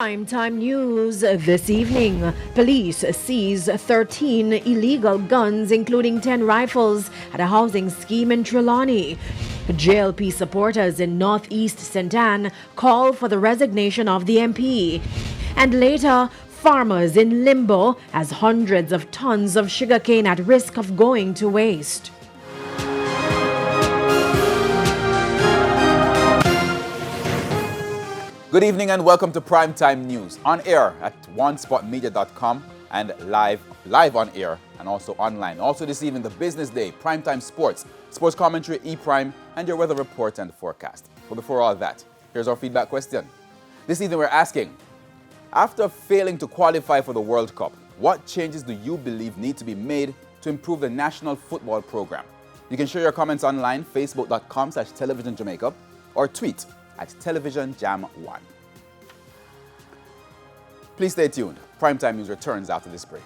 Primetime news this evening. Police seize 13 illegal guns, including 10 rifles, at a housing scheme in Trelawney. JLP supporters in northeast St. Anne call for the resignation of the MP. And later, farmers in limbo as hundreds of tons of sugarcane at risk of going to waste. Good evening and welcome to Primetime News, on air at onespotmedia.com and live on air and also online. Also this evening, the business day, Primetime Sports, sports commentary, E-Prime, and your weather report and forecast. But before all that, here's our feedback question. This evening we're asking, after failing to qualify for the World Cup, what changes do you believe need to be made to improve the national football program? You can share your comments online, facebook.com/televisionjamaica, or tweet at TelevisionJam1. Please stay tuned. Primetime News returns after this break.